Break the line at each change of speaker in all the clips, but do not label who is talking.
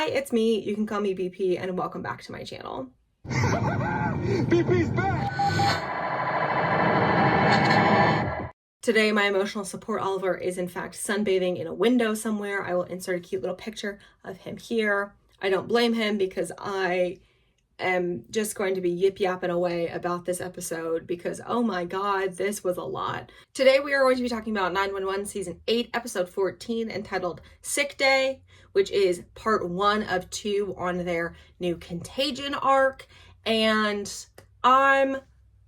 Hi, it's me. You can call me BP, and welcome back to my channel.
BP's back!
Today, my emotional support Oliver is in fact sunbathing in a window somewhere. I will insert a cute little picture of him here. I don't blame him because I am just going to be yip-yapping away about this episode because, oh my god, this was a lot. Today, we are going to be talking about 911 Season 8, Episode 14, entitled Sick Day, which is part 1 of 2 on their new Contagion arc, and I'm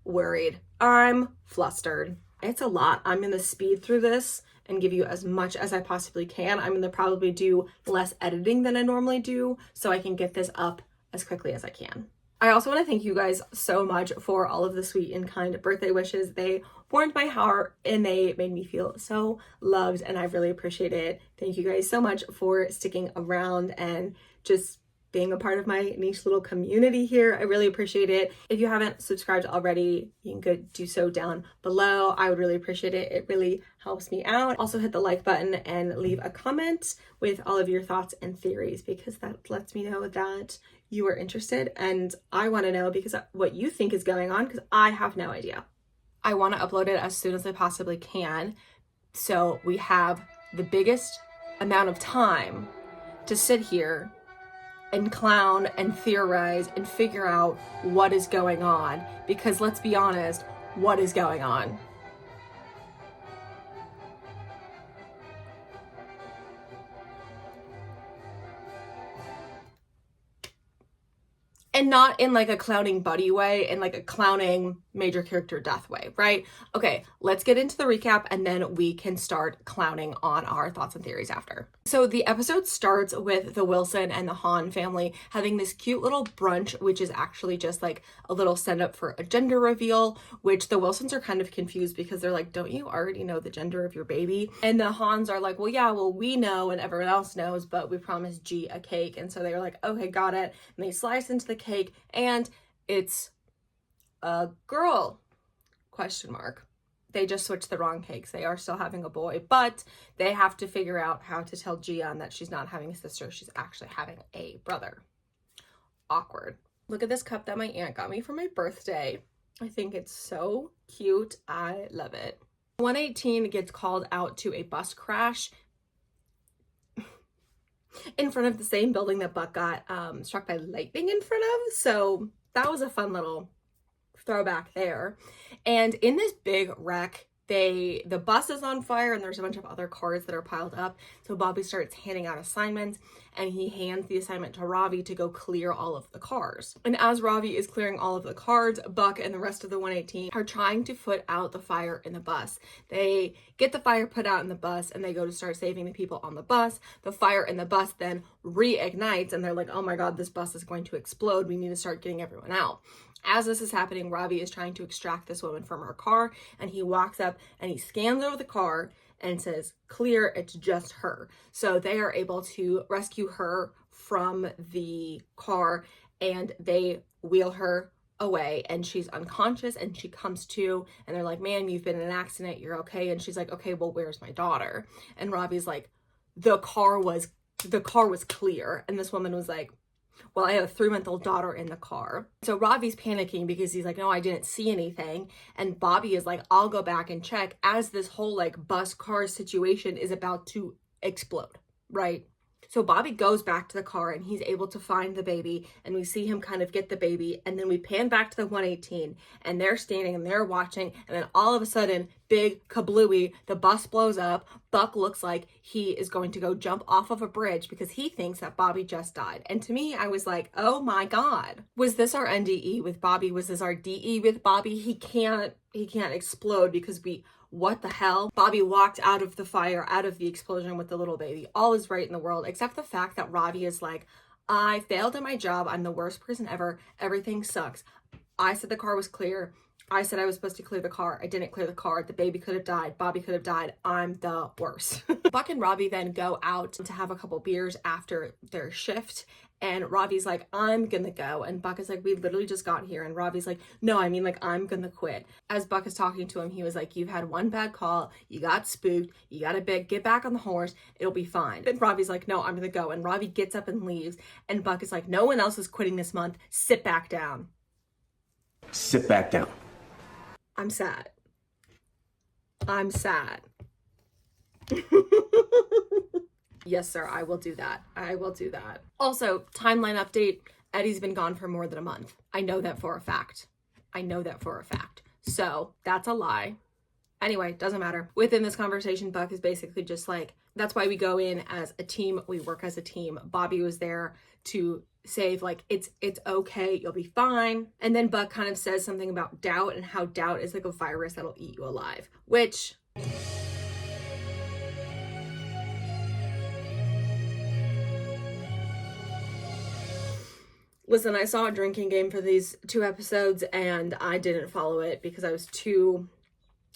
worried. I'm flustered. It's a lot. I'm going to speed through this and give you as much as I possibly can. I'm going to probably do less editing than I normally do so I can get this up as quickly as I can. I also want to thank you guys so much for all of the sweet and kind birthday wishes. They warmed my heart and they made me feel so loved, and I really appreciate it. Thank you guys so much for sticking around and just being a part of my niche little community here. I really appreciate it. If you haven't subscribed already, you can go do so down below. I would really appreciate it. It really helps me out. Also hit the like button and leave a comment with all of your thoughts and theories, because that lets me know that you are interested, and I want to know because what you think is going on, because I have no idea. I want to upload it as soon as I possibly can, so we have the biggest amount of time to sit here and clown and theorize and figure out what is going on, because let's be honest, what is going on? And not in like a clowning buddy way, in like a clowning major character death way, right? Okay, let's get into the recap and then we can start clowning on our thoughts and theories after. So the episode starts with the Wilson and the Hahn family having this cute little brunch, which is actually just like a little send up for a gender reveal, which the Wilsons are kind of confused because they're like, don't you already know the gender of your baby? And the Hahns are like, well, yeah, well, we know and everyone else knows, but we promised G a cake. And so they were like, okay, got it. And they slice into the cake and it's a girl, ? They just switched the wrong cakes. They are still having a boy, but they have to figure out how to tell Gian that she's not having a sister. She's actually having a brother. Awkward. Look at this cup that my aunt got me for my birthday. I think it's so cute. I love it. 118 gets called out to a bus crash in front of the same building that Buck got struck by lightning in front of. So that was a fun little throwback there. And in this big wreck, the bus is on fire and there's a bunch of other cars that are piled up. So Bobby starts handing out assignments and he hands the assignment to Ravi to go clear all of the cars. And as Ravi is clearing all of the cars, Buck and the rest of the 118 are trying to put out the fire in the bus. They get the fire put out in the bus and they go to start saving the people on the bus. The fire in the bus then reignites and they're like, oh my god, this bus is going to explode. We need to start getting everyone out. As this is happening, Ravi is trying to extract this woman from her car, and he walks up and he scans over the car and says, clear, it's just her. So they are able to rescue her from the car and they wheel her away and she's unconscious and she comes to and they're like, ma'am, you've been in an accident, you're okay. And she's like, okay, well, where's my daughter? And Ravi's like, the car was clear. And this woman was like, well, I have a 3-month-old daughter in the car. So Ravi's panicking because he's like, no, I didn't see anything. And Bobby is like, I'll go back and check, as this whole like bus car situation is about to explode, right? So Bobby goes back to the car and he's able to find the baby and we see him kind of get the baby, and then we pan back to the 118 and they're standing and they're watching, and then all of a sudden, big kablooey, the bus blows up. Buck looks like he is going to go jump off of a bridge because he thinks that Bobby just died. And to me, I was like, oh my god. Was this our NDE with Bobby? Was this our DE with Bobby? He can't explode because what the hell? Bobby walked out of the fire, out of the explosion with the little baby. All is right in the world, except the fact that Ravi is like, I failed at my job. I'm the worst person ever. Everything sucks. I said the car was clear. I said I was supposed to clear the car. I didn't clear the car. The baby could have died. Bobby could have died. I'm the worst. Buck and Robbie then go out to have a couple beers after their shift. And Robbie's like, I'm gonna go. And Buck is like, we literally just got here. And Robbie's like, no, I mean, like, I'm gonna quit. As Buck is talking to him, he was like, you've had one bad call. You got spooked. You gotta get back on the horse. It'll be fine. And Robbie's like, no, I'm gonna go. And Robbie gets up and leaves. And Buck is like, no one else is quitting this month. Sit back down.
Sit back down.
I'm sad. I'm sad. Yes, sir, I will do that. I will do that. Also, timeline update. Eddie's been gone for more than a month. I know that for a fact. I know that for a fact. So, that's a lie. Anyway, doesn't matter. Within this conversation, Buck is basically just like, that's why we go in as a team. We work as a team. Bobby was there to save, like, it's okay, you'll be fine. And then Buck kind of says something about doubt and how doubt is like a virus that'll eat you alive, which listen, I saw a drinking game for these 2 episodes and I didn't follow it because I was too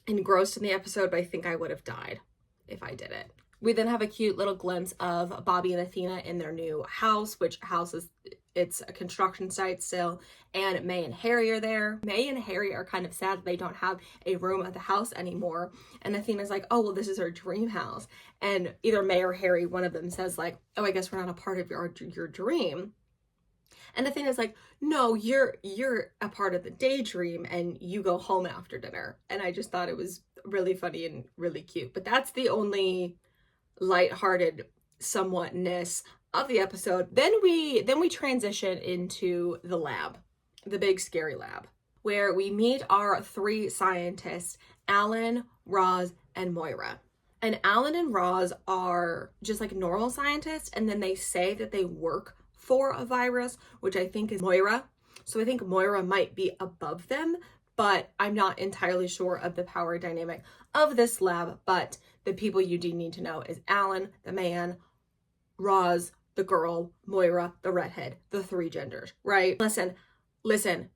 engrossed in the episode, but I think I would have died if I did it. We then have a cute little glimpse of Bobby and Athena in their new house, which house is, it's a construction site still, and May and Harry are there. May and Harry are kind of sad that they don't have a room at the house anymore. And Athena's like, oh, well, this is our dream house. And either May or Harry, one of them says like, oh, I guess we're not a part of your dream. And Athena's like, no, you're a part of the daydream and you go home after dinner. And I just thought it was really funny and really cute. But that's the only lighthearted somewhatness of the episode. Then we transition into the lab, the big scary lab, where we meet our 3 scientists, Alan, Roz, and Moira. And Alan and Roz are just like normal scientists, and then they say that they work for a virus, which I think is Moira. So I think Moira might be above them, but I'm not entirely sure of the power dynamic of this lab. But the people you do need to know is Alan, the man, Roz, the girl, Moira, the redhead, the 3 genders, right? Listen,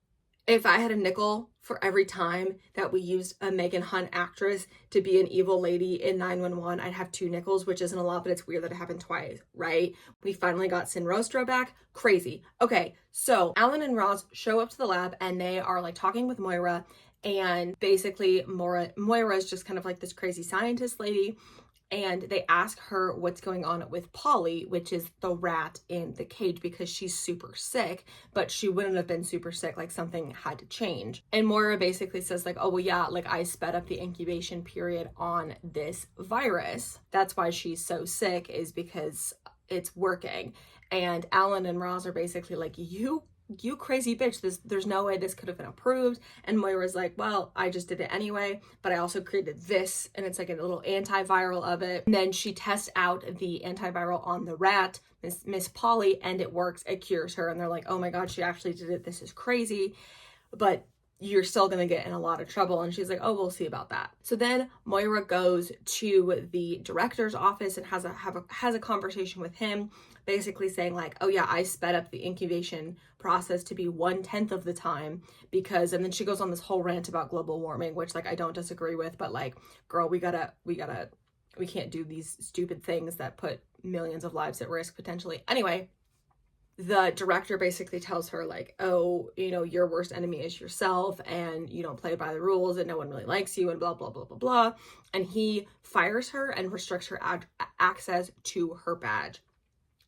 if I had a nickel for every time that we used a Megan Hunt actress to be an evil lady in 911, I'd have 2 nickels, which isn't a lot, but it's weird that it happened twice, right? We finally got Sinrostro back. Crazy. Okay, so Alan and Roz show up to the lab and they are like talking with Moira, and basically Moira is just kind of like this crazy scientist lady, and they ask her what's going on with Polly, which is the rat in the cage, because she's super sick, but she wouldn't have been super sick, like something had to change. And Moira basically says like, oh, well, yeah, like I sped up the incubation period on this virus. That's why she's so sick, is because it's working. And Alan and Roz are basically like, you crazy bitch, there's no way this could have been approved. And Moira's like, well, I just did it anyway, but I also created this, and it's like a little antiviral of it. And then she tests out the antiviral on the rat, Miss Polly, and it works. It cures her. And they're like, oh my god, she actually did it, this is crazy, but you're still gonna get in a lot of trouble. And she's like, oh, we'll see about that. So then Moira goes to the director's office and has a conversation with him, basically saying like, oh yeah, I sped up the incubation process to be 1/10 of the time because, and then she goes on this whole rant about global warming, which like I don't disagree with, but like, girl, we can't do these stupid things that put millions of lives at risk potentially. Anyway, the director basically tells her like, oh, you know, your worst enemy is yourself, and you don't play by the rules, and no one really likes you, and blah, blah, blah, blah, blah. And he fires her and restricts her access to her badge.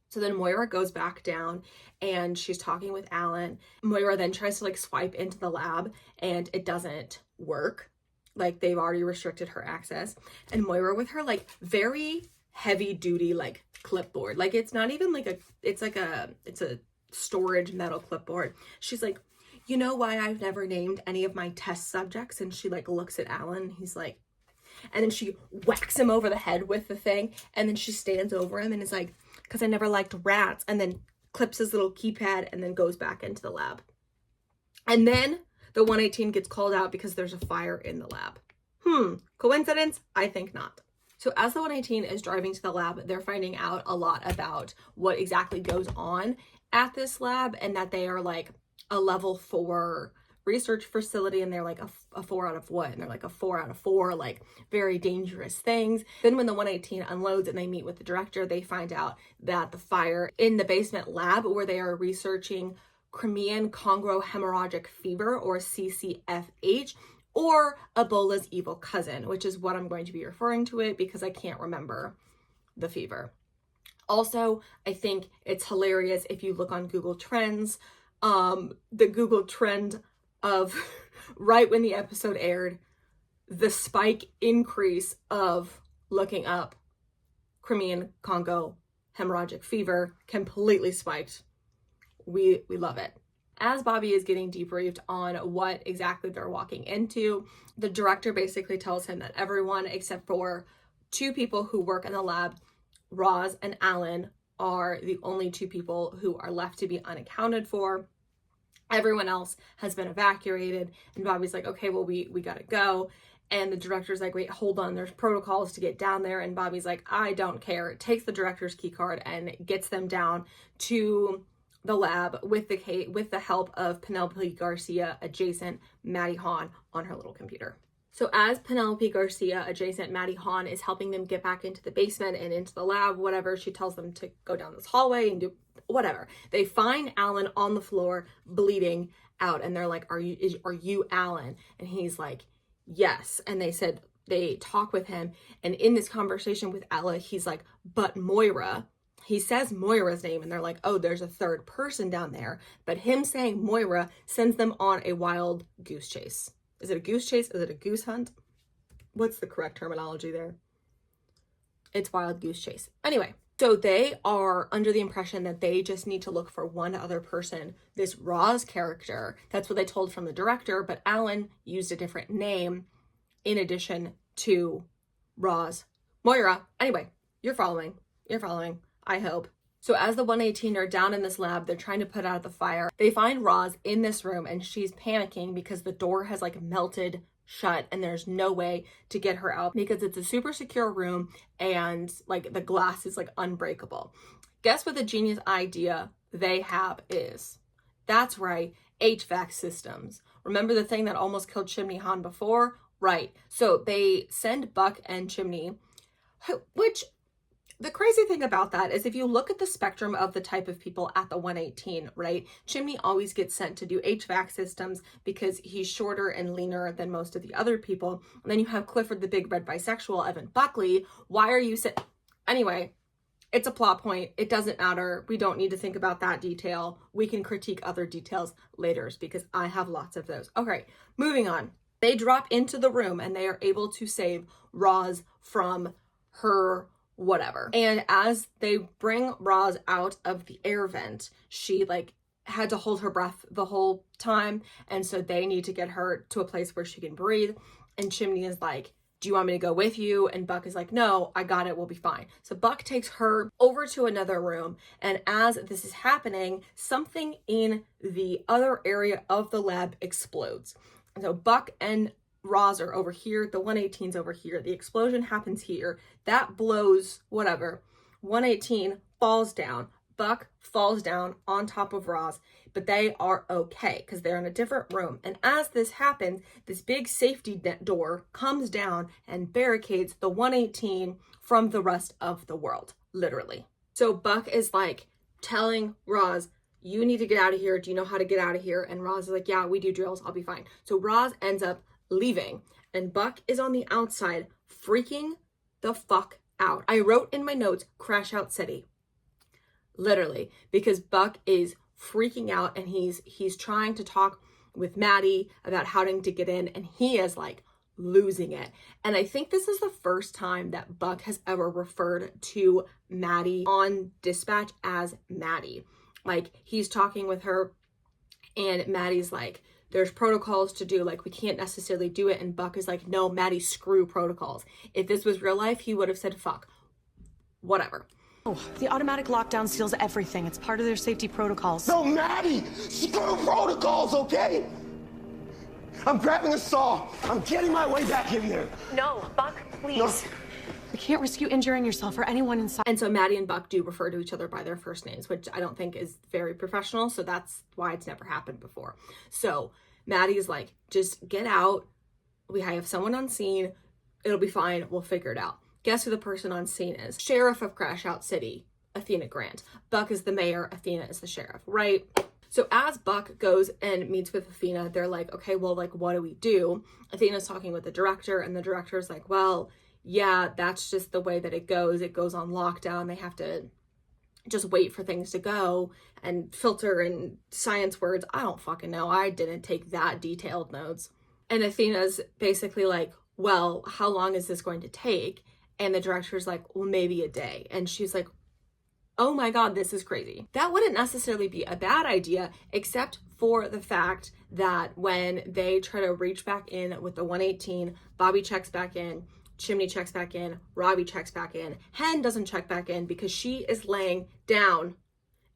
So then Moira goes back down and she's talking with Alan. Moira then tries to like swipe into the lab and it doesn't work. Like they've already restricted her access. And Moira with her like very heavy duty like clipboard, like it's not even like it's a storage metal clipboard. She's like, you know why I've never named any of my test subjects? And she like looks at Alan. He's like, and then she whacks him over the head with the thing. And then she stands over him and is like, because I never liked rats, and then clips his little keypad and then goes back into the lab. And then the 118 gets called out because there's a fire in the lab. Coincidence? I think not. So as the 118 is driving to the lab, they're finding out a lot about what exactly goes on at this lab, and that they are like a level 4 research facility, and they're like a 4 out of what? And they're like a 4 out of 4, like very dangerous things. Then when the 118 unloads and they meet with the director, they find out that the fire in the basement lab where they are researching Crimean Congo hemorrhagic fever, or CCFH, or Ebola's evil cousin, which is what I'm going to be referring to it because I can't remember the fever. Also, I think it's hilarious if you look on Google Trends, the Google trend of right when the episode aired, the spike increase of looking up Crimean Congo hemorrhagic fever completely spiked. We love it. As Bobby is getting debriefed on what exactly they're walking into, the director basically tells him that everyone except for 2 people who work in the lab, Roz and Alan, are the only 2 people who are left to be unaccounted for. Everyone else has been evacuated, and Bobby's like, okay, well, we gotta go. And the director's like, wait, hold on, there's protocols to get down there. And Bobby's like, I don't care. Takes the director's key card and gets them down to the lab with the help of Penelope Garcia adjacent Maddie Hahn on her little computer. So as Penelope Garcia adjacent Maddie Hahn is helping them get back into the basement and into the lab, whatever, she tells them to go down this hallway and do whatever. They find Alan on the floor bleeding out, and they're like, are you Alan? And he's like, yes. And they talk with him, and in this conversation with Ella, he's like, but Moira. He says Moira's name, and they're like, oh, there's a 3rd person down there. But him saying Moira sends them on a wild goose chase. Is it a goose chase? Is it a goose hunt? What's the correct terminology there? It's wild goose chase. Anyway, so they are under the impression that they just need to look for one other person, this Roz character. That's what they told from the director, but Alan used a different name in addition to Roz. Moira. Anyway, you're following. I hope. So as the 118 are down in this lab, they're trying to put out the fire. They find Roz in this room, and she's panicking because the door has like melted shut and there's no way to get her out because it's a super secure room and like the glass is like unbreakable. Guess what the genius idea they have is? That's right, HVAC systems. Remember the thing that almost killed Chimney Han before? Right. So they send Buck and Chimney, which the crazy thing about that is if you look at the spectrum of the type of people at the 118, right? Chimney always gets sent to do HVAC systems because he's shorter and leaner than most of the other people. And then you have Clifford, the big red bisexual, Evan Buckley. Why are you Anyway, it's a plot point. It doesn't matter. We don't need to think about that detail. We can critique other details later because I have lots of those. Okay, moving on. They drop into the room and they are able to save Roz from her whatever. And as they bring Roz out of the air vent, she like had to hold her breath the whole time. And so they need to get her to a place where she can breathe. And Chimney is like, do you want me to go with you? And Buck is like, no, I got it. We'll be fine. So Buck takes her over to another room. And as this is happening, something in the other area of the lab explodes. And so Buck and Roz are over here, the 118's over here, the explosion happens here, that blows whatever, 118 falls down, Buck falls down on top of Roz, but they are okay because they're in a different room. And as this happens, this big safety door comes down and barricades the 118 from the rest of the world, literally. So Buck is like telling Roz, you need to get out of here. Do you know how to get out of here? And Roz is like, yeah, we do drills. I'll be fine. So Roz ends up leaving and Buck is on the outside freaking the fuck out. I wrote in my notes, crash out city, literally, because Buck is freaking out and he's trying to talk with Maddie about how to get in and he is like losing it. And I think this is the first time that Buck has ever referred to Maddie on dispatch as Maddie. Like he's talking with her and Maddie's like, there's protocols to do, like we can't necessarily do it. And Buck is like, no, Maddie, screw protocols. If this was real life, he would have said, fuck, whatever.
Oh, the automatic lockdown seals everything. It's part of their safety protocols.
No, Maddie, screw protocols, okay? I'm grabbing a saw. I'm getting my way back in there.
No, Buck, please.
No.
We can't risk you injuring yourself or anyone inside.
And so Maddie and Buck do refer to each other by their first names, which I don't think is very professional. So that's why it's never happened before. So Maddie's like, just get out. We have someone on scene. It'll be fine. We'll figure it out. Guess who the person on scene is? Sheriff of Crash Out City, Athena Grant. Buck is the mayor. Athena is the sheriff, right? So as Buck goes and meets with Athena, they're like, okay, well, like, what do we do? Athena's talking with the director, and the director's like, well, yeah, that's just the way that it goes. It goes on lockdown. They have to just wait for things to go and filter and science words. I don't fucking know. I didn't take that detailed notes. And Athena's basically like, well, how long is this going to take? And the director's like, well, maybe a day. And she's like, oh my God, this is crazy. That wouldn't necessarily be a bad idea, except for the fact that when they try to reach back in with the 118, Bobby checks back in, Chimney checks back in, Robbie checks back in, Hen doesn't check back in because she is laying down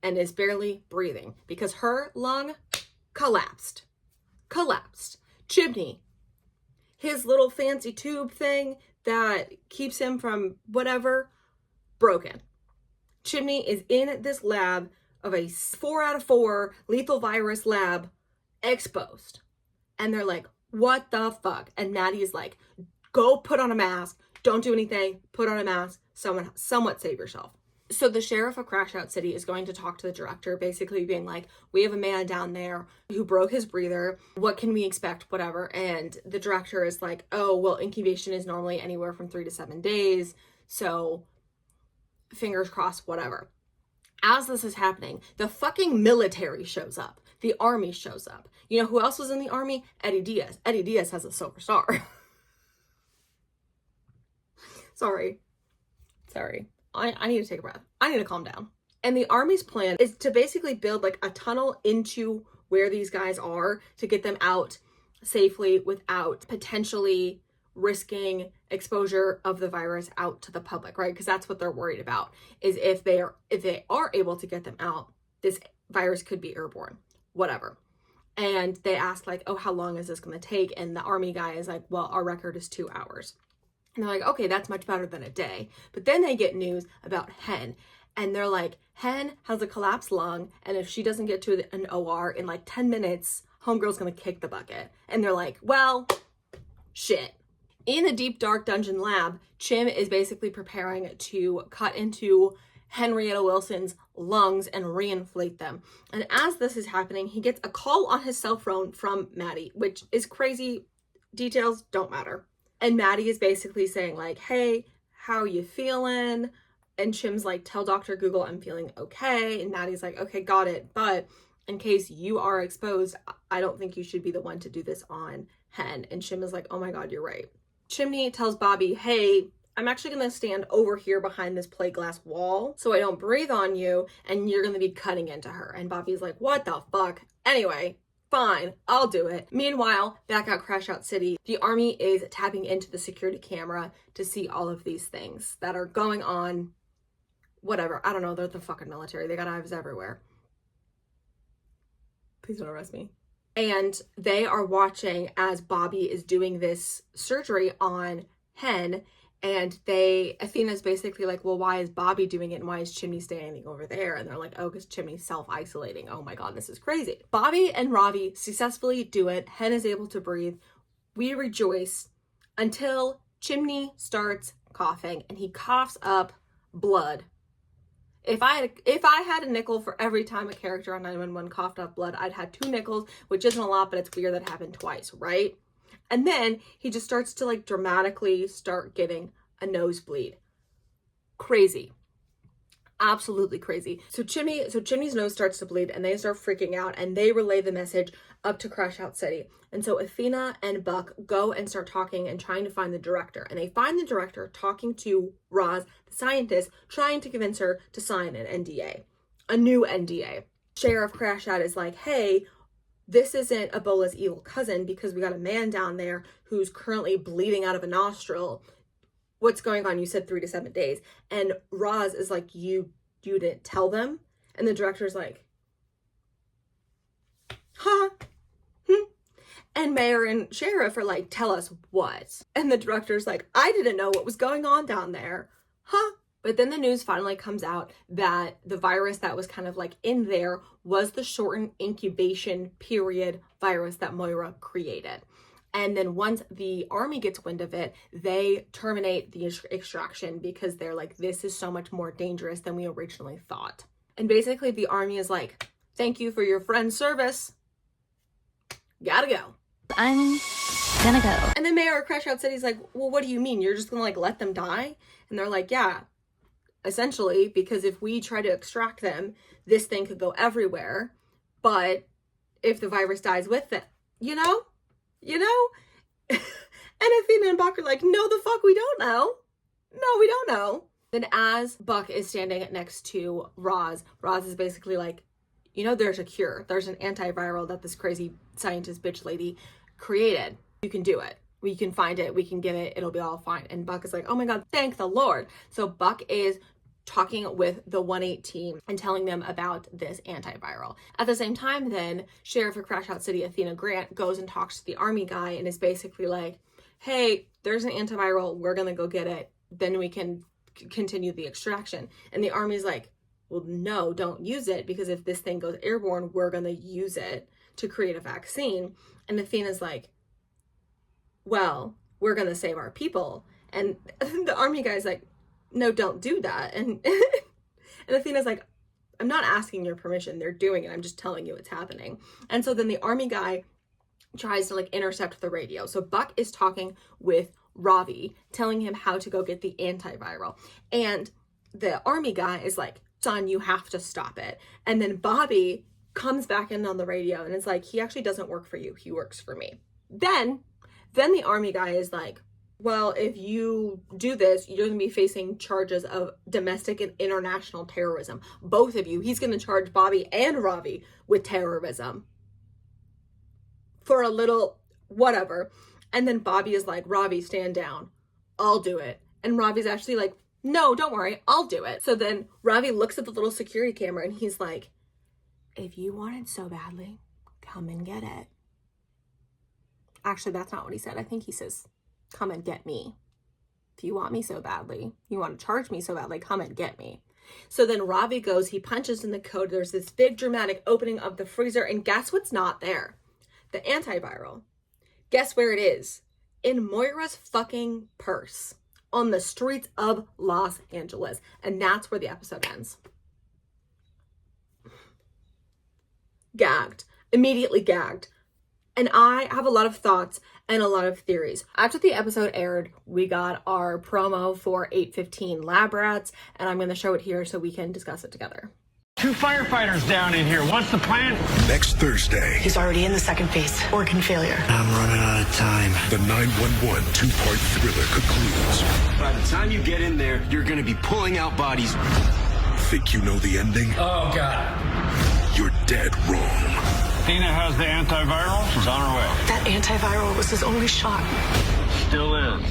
and is barely breathing because her lung collapsed. Chimney, his little fancy tube thing that keeps him from whatever, broken. Chimney is in this lab of a 4 out of 4 lethal virus lab, exposed. And they're like, what the fuck? And Maddie's like, go put on a mask. Don't do anything. Put on a mask. Somewhat save yourself. So the sheriff of Crash Out City is going to talk to the director, basically being like, we have a man down there who broke his breather. What can we expect? Whatever. And the director is like, oh, well, incubation is normally anywhere from 3 to 7 days. So fingers crossed, whatever. As this is happening, the fucking military shows up. The army shows up. You know who else was in the army? Eddie Diaz. Eddie Diaz has a Silver Star. Sorry. I need to take a breath. I need to calm down. And the army's plan is to basically build like a tunnel into where these guys are to get them out safely without potentially risking exposure of the virus out to the public, right? Because that's what they're worried about, is if they are able to get them out, this virus could be airborne, whatever. And they ask like, oh, how long is this going to take? And the army guy is like, well, our record is 2 hours. And they're like, okay, that's much better than a day. But then they get news about Hen. And they're like, Hen has a collapsed lung. And if she doesn't get to an OR in like 10 minutes, homegirl's going to kick the bucket. And they're like, well, shit. In the deep, dark dungeon lab, Chim is basically preparing to cut into Henrietta Wilson's lungs and reinflate them. And as this is happening, he gets a call on his cell phone from Maddie, which is crazy. Details don't matter. And Maddie is basically saying like, hey, how are you feeling? And Chim's like, tell Dr. Google I'm feeling okay. And Maddie's like, okay, got it. But in case you are exposed, I don't think you should be the one to do this on Hen. And Chim is like, oh my God, you're right. Chimney tells Bobby, hey, I'm actually going to stand over here behind this plate glass wall so I don't breathe on you, and you're going to be cutting into her. And Bobby's like, what the fuck? Anyway, fine, I'll do it. Meanwhile, back at Crash Out City, the army is tapping into the security camera to see all of these things that are going on. Whatever. I don't know. They're the fucking military. They got eyes everywhere. Please don't arrest me. And they are watching as Bobby is doing this surgery on Hen. And Athena's basically like, well, why is Bobby doing it? And why is Chimney standing over there? And they're like, oh, because Chimney's self-isolating. Oh my God, this is crazy. Bobby and Robbie successfully do it. Hen is able to breathe. We rejoice until Chimney starts coughing and he coughs up blood. If I had a nickel for every time a character on 911 coughed up blood, I'd had 2 nickels, which isn't a lot, but it's weird that happened twice, right? And then he just starts to like dramatically start getting a nosebleed. Crazy. Absolutely crazy. So Chimney's nose starts to bleed and they start freaking out and they relay the message up to Crash Out City. And so Athena and Buck go and start talking and trying to find the director. And they find the director talking to Roz, the scientist, trying to convince her to sign an NDA, a new NDA. Sheriff Crash Out is like, hey, this isn't Ebola's evil cousin because we got a man down there who's currently bleeding out of a nostril. What's going on? You said 3 to 7 days. And Roz is like, you didn't tell them? And the director's like, huh? And Mayor and Sheriff are like, tell us what? And the director's like, I didn't know what was going on down there. Huh? But then the news finally comes out that the virus that was kind of like in there was the shortened incubation period virus that Moira created. And then once the army gets wind of it, they terminate the extraction because they're like, this is so much more dangerous than we originally thought. And basically the army is like, thank you for your friend's service. Gotta go.
I'm gonna go.
And then Mayor of Crash Out City's like, well, what do you mean? You're just gonna like let them die? And they're like, yeah, essentially, because if we try to extract them, this thing could go everywhere. But if the virus dies with it, you know? And Athena and Buck are like, no, the fuck, we don't know. No, we don't know. Then as Buck is standing next to Roz is basically like, you know, there's a cure. There's an antiviral that this crazy scientist bitch lady created. You can do it. We can find it. We can get it. It'll be all fine. And Buck is like, oh my God, thank the Lord. So Buck is talking with the 1-8 team and telling them about this antiviral. At the same time, then Sheriff of Crash Out City, Athena Grant, goes and talks to the army guy and is basically like, hey, there's an antiviral. We're going to go get it. Then we can continue the extraction. And the army's like, well, no, don't use it, because if this thing goes airborne, we're going to use it to create a vaccine. And Athena's like, well, we're going to save our people. And the army guy's like, no, don't do that. And Athena's like, I'm not asking your permission. They're doing it. I'm just telling you it's happening. And so then the army guy tries to like intercept the radio. So Buck is talking with Ravi, telling him how to go get the antiviral. And the army guy is like, son, you have to stop it. And then Bobby comes back in on the radio and is like, he actually doesn't work for you. He works for me. Then the army guy is like, well, if you do this, you're going to be facing charges of domestic and international terrorism. Both of you. He's going to charge Bobby and Ravi with terrorism for a little whatever. And then Bobby is like, Ravi, stand down. I'll do it. And Ravi's actually like, no, don't worry. I'll do it. So then Ravi looks at the little security camera and he's like, if you want it so badly, come and get it. Actually, that's not what he said. I think he says, come and get me. If you want me so badly, you want to charge me so badly, come and get me. So then Ravi goes, he punches in the code. There's this big dramatic opening of the freezer. And guess what's not there? The antiviral. Guess where it is? In Moira's fucking purse on the streets of Los Angeles. And that's where the episode ends. Gagged. Immediately gagged. And I have a lot of thoughts and a lot of theories. After the episode aired, we got our promo for 8:15 Lab Rats, and I'm going to show it here so we can discuss it together.
2 firefighters down in here. What's the plan?
Next Thursday,
He's already in the second phase. Organ failure.
I'm running out of time. The 911 2-part thriller concludes.
By the time you get in there, you're gonna be pulling out bodies.
Think you know the ending?
Oh, God.
You're dead wrong.
Tina has the antiviral. She's on her way.
That antiviral was his only shot.
Still is.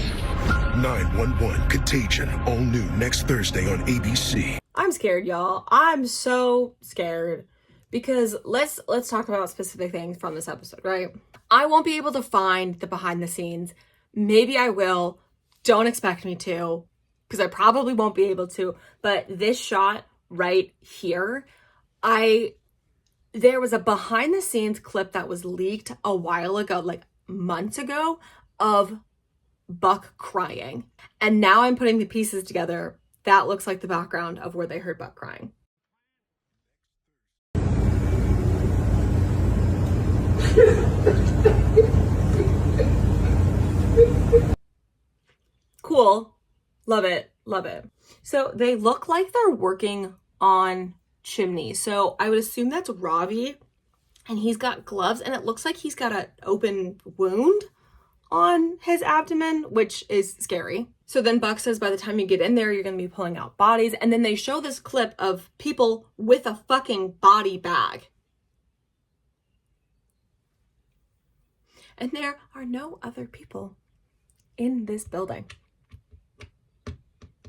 911 Contagion, all new next Thursday on ABC.
I'm scared, y'all. I'm so scared because let's talk about specific things from this episode, right? I won't be able to find the behind the scenes. Maybe I will. Don't expect me to, because I probably won't be able to. But this shot right here, there was a behind the scenes clip that was leaked a while ago, like months ago, of Buck crying. And now I'm putting the pieces together. That looks like the background of where they heard Buck crying. Cool. Love it. Love it. So they look like they're working on chimney. So I would assume that's Ravi, and he's got gloves, and it looks like he's got an open wound on his abdomen, which is scary. So then Buck says by the time you get in there, you're going to be pulling out bodies. And then they show this clip of people with a fucking body bag. And there are no other people in this building.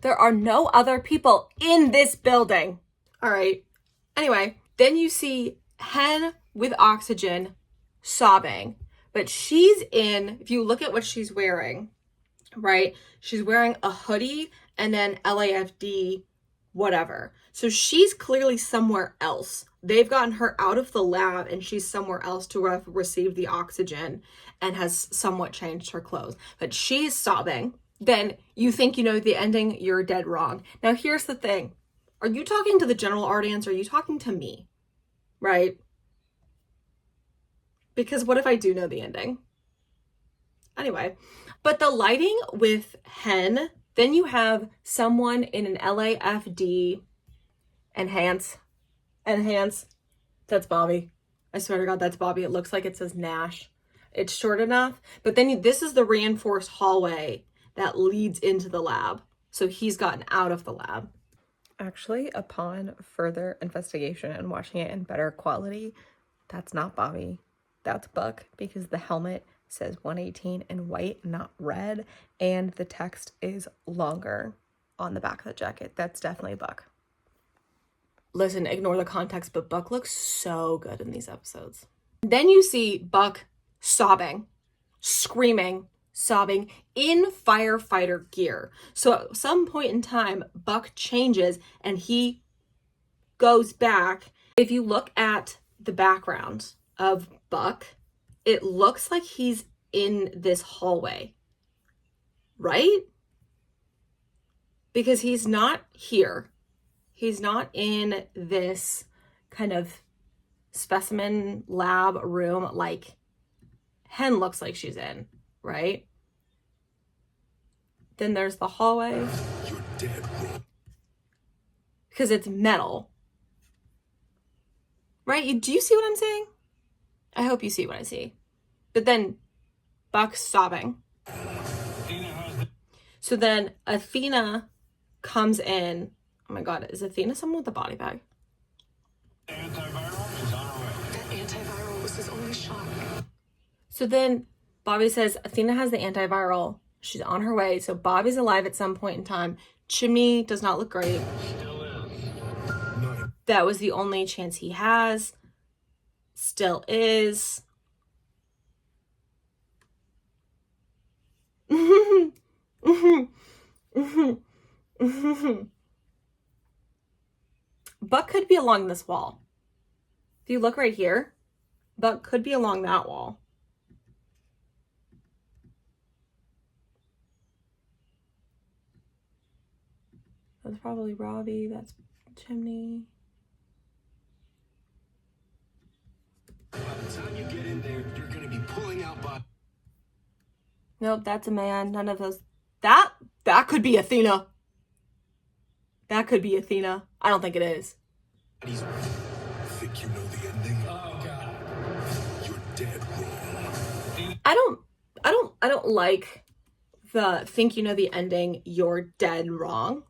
There are no other people in this building. All right. Anyway, then you see Hen with oxygen sobbing. But she's in, if you look at what she's wearing, right? She's wearing a hoodie and then LAFD, whatever. So she's clearly somewhere else. They've gotten her out of the lab and she's somewhere else to have received the oxygen and has somewhat changed her clothes. But she's sobbing. Then you think you know the ending, you're dead wrong. Now here's the thing. Are you talking to the general audience or are you talking to me? Right? Because what if I do know the ending? Anyway, but the lighting with Hen, then you have someone in an LAFD enhance. That's Bobby. I swear to God, that's Bobby. It looks like it says Nash. It's short enough. But then this is the reinforced hallway that leads into the lab. So he's gotten out of the lab. Actually, upon further investigation and watching it in better quality, that's not Bobby. That's Buck, because the helmet says 118 in white, not red, and the text is longer on the back of the jacket. That's definitely Buck. Listen, ignore the context, but Buck looks so good in these episodes. Then you see Buck sobbing, screaming, sobbing in firefighter gear. So at some point in time, Buck changes and he goes back. If you look at the background of Buck, it looks like he's in this hallway, right? Because he's not here. He's not in this kind of specimen lab room like Hen looks like she's in, right? Then there's the hallway.
You're dead wrong.
Because it's metal. Right? Do you see what I'm saying? I hope you see what I see. But then Buck's sobbing. So then Athena comes in. Oh my God, is Athena someone with a body bag?
Antiviral is on her way.
That antiviral was his only shot.
So then Bobby says Athena has the antiviral. She's on her way. So Bobby's alive at some point in time. Chimney does not look great.
Still is.
That was the only chance he has. Still is. Buck could be along this wall. If you look right here, Buck could be along that wall. That's probably Robbie. That's Chimney.
By the time you get in there, you're gonna be pulling out bodies.
Nope, that's a man. None of those. That could be Athena. That could be Athena. I don't think it is.
Think you know the ending?
Oh, God.
You're dead wrong.
I don't like the think you know the ending, you're dead wrong.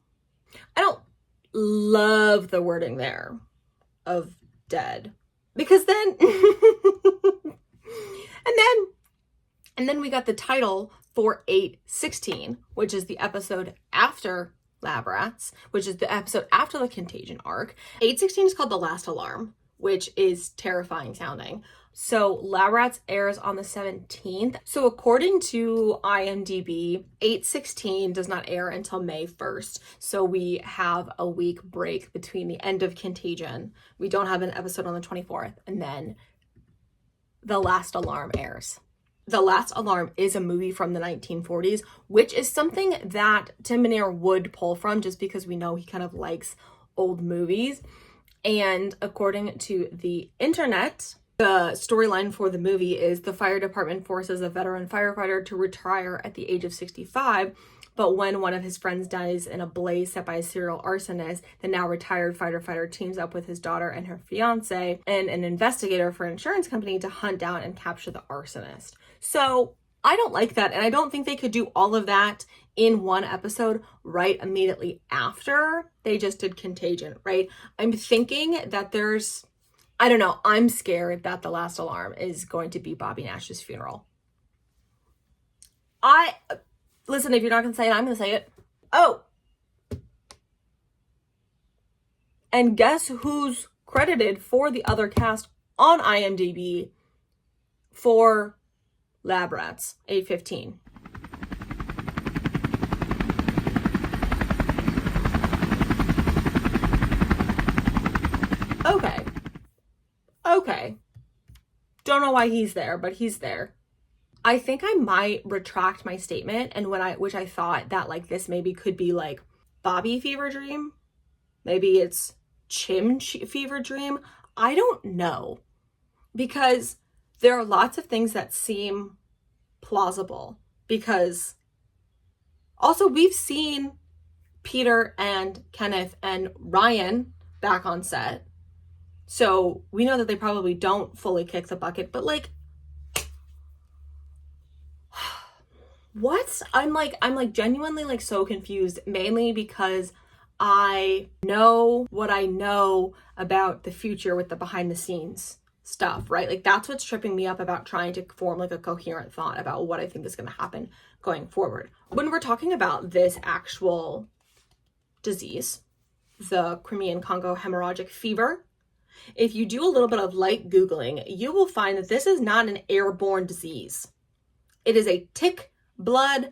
I don't love the wording there of dead. Because then and then we got the title for 816, which is the episode after Lab Rats, which is the episode after the Contagion arc. 816 is called The Last Alarm, which is terrifying sounding. So Lab Rats airs on the 17th. So according to IMDb, 816 does not air until May 1st. So we have a week break between the end of Contagion. We don't have an episode on the 24th, and then The Last Alarm airs. The Last Alarm is a movie from the 1940s, which is something that Tim Minear would pull from just because we know he kind of likes old movies. And according to the internet, the storyline for the movie is the fire department forces a veteran firefighter to retire at the age of 65, but when one of his friends dies in a blaze set by a serial arsonist, the now retired firefighter teams up with his daughter and her fiance and an investigator for an insurance company to hunt down and capture the arsonist. So I don't like that, and I don't think they could do all of that in one episode right immediately after they just did Contagion, right? I'm thinking that there's, I don't know, I'm scared that The Last Alarm is going to be Bobby Nash's funeral. Listen, if you're not going to say it, I'm going to say it. Oh! And guess who's credited for the other cast on IMDb for Lab Rats 815? Okay. Don't know why he's there, but he's there. I think I might retract my statement, and which I thought that like this maybe could be like Bobby fever dream. Maybe it's Chim fever dream. I don't know, because there are lots of things that seem plausible, because also we've seen Peter and Kenneth and Ryan back on set. So we know that they probably don't fully kick the bucket, but like, what? I'm like genuinely like so confused, mainly because I know what I know about the future with the behind the scenes stuff, right? Like that's what's tripping me up about trying to form like a coherent thought about what I think is going to happen going forward. When we're talking about this actual disease, the Crimean Congo hemorrhagic fever, if you do a little bit of light Googling, you will find that this is not an airborne disease. It is a tick blood,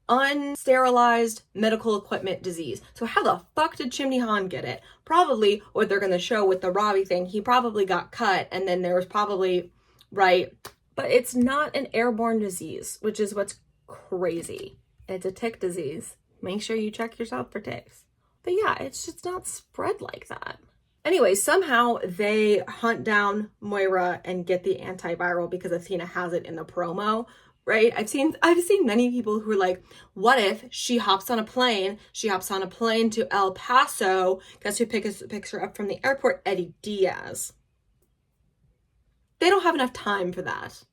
unsterilized medical equipment disease. So how the fuck did Chimney Han get it? Probably what they're going to show with the Robbie thing, he probably got cut, and then there was probably, right? But it's not an airborne disease, which is what's crazy. It's a tick disease. Make sure you check yourself for ticks. But yeah, it's just not spread like that. Anyway, somehow they hunt down Moira and get the antiviral because Athena has it in the promo, right? I've seen many people who are like, what if she hops on a plane to El Paso? Guess who picks her up from the airport? Eddie Diaz. They don't have enough time for that.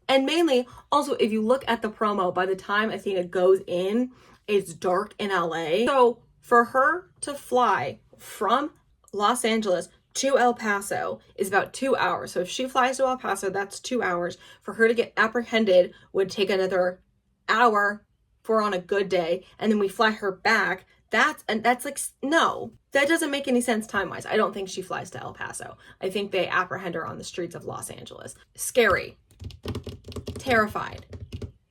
And mainly, also, if you look at the promo, by the time Athena goes in, it's dark in LA. So for her to fly from Los Angeles to El Paso is about 2 hours. So if she flies to El Paso, that's 2 hours. For her to get apprehended would take another hour for on a good day. And then we fly her back. That's like, no, that doesn't make any sense time-wise. I don't think she flies to El Paso. I think they apprehend her on the streets of Los Angeles. Scary. Terrified.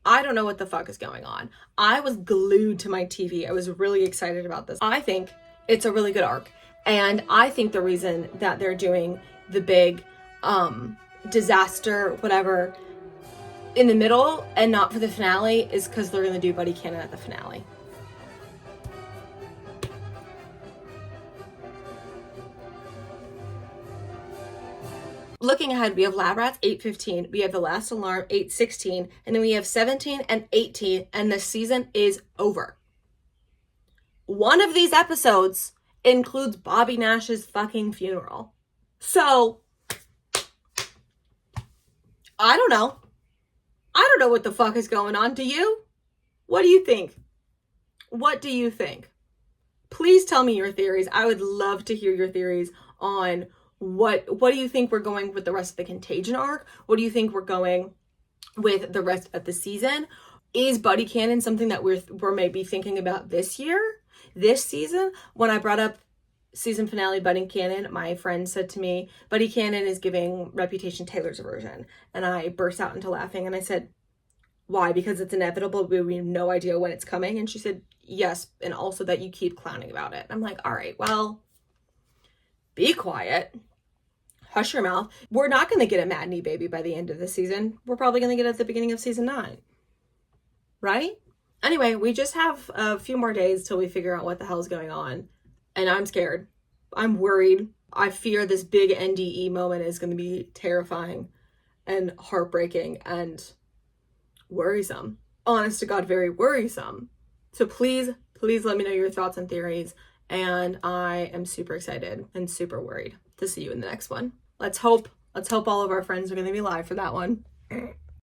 I don't know what the fuck is going on. I was glued to my TV. I was really excited about this. I think it's a really good arc. And I think the reason that they're doing the big disaster, whatever, in the middle and not for the finale is because they're going to do Buddy Cannon at the finale. Looking ahead, we have Lab Rats 8:15, we have The Last Alarm 8:16, and then we have 17 and 18, and the season is over. One of these episodes includes Bobby Nash's fucking funeral. So, I don't know. I don't know what the fuck is going on. Do you? What do you think? What do you think? Please tell me your theories. I would love to hear your theories on what do you think we're going with the rest of the Contagion arc? What do you think we're going with the rest of the season? Is Buddy Cannon something that we're maybe thinking about this season? When I brought up season finale Buddy Cannon, my friend said to me, Buddy Cannon is giving Reputation Taylor's version. And I burst out into laughing and I said, why? Because it's inevitable. We have no idea when it's coming. And she said, yes. And also that you keep clowning about it. I'm like, all right, well, be quiet. Hush your mouth. We're not going to get a Mad Knee Baby by the end of the season. We're probably going to get it at the beginning of season 9. Right? Anyway, we just have a few more days till we figure out what the hell is going on. And I'm scared. I'm worried. I fear this big NDE moment is going to be terrifying and heartbreaking and worrisome. Honest to God, very worrisome. So please let me know your thoughts and theories. And I am super excited and super worried to see you in the next one. Let's hope all of our friends are going to be live for that one.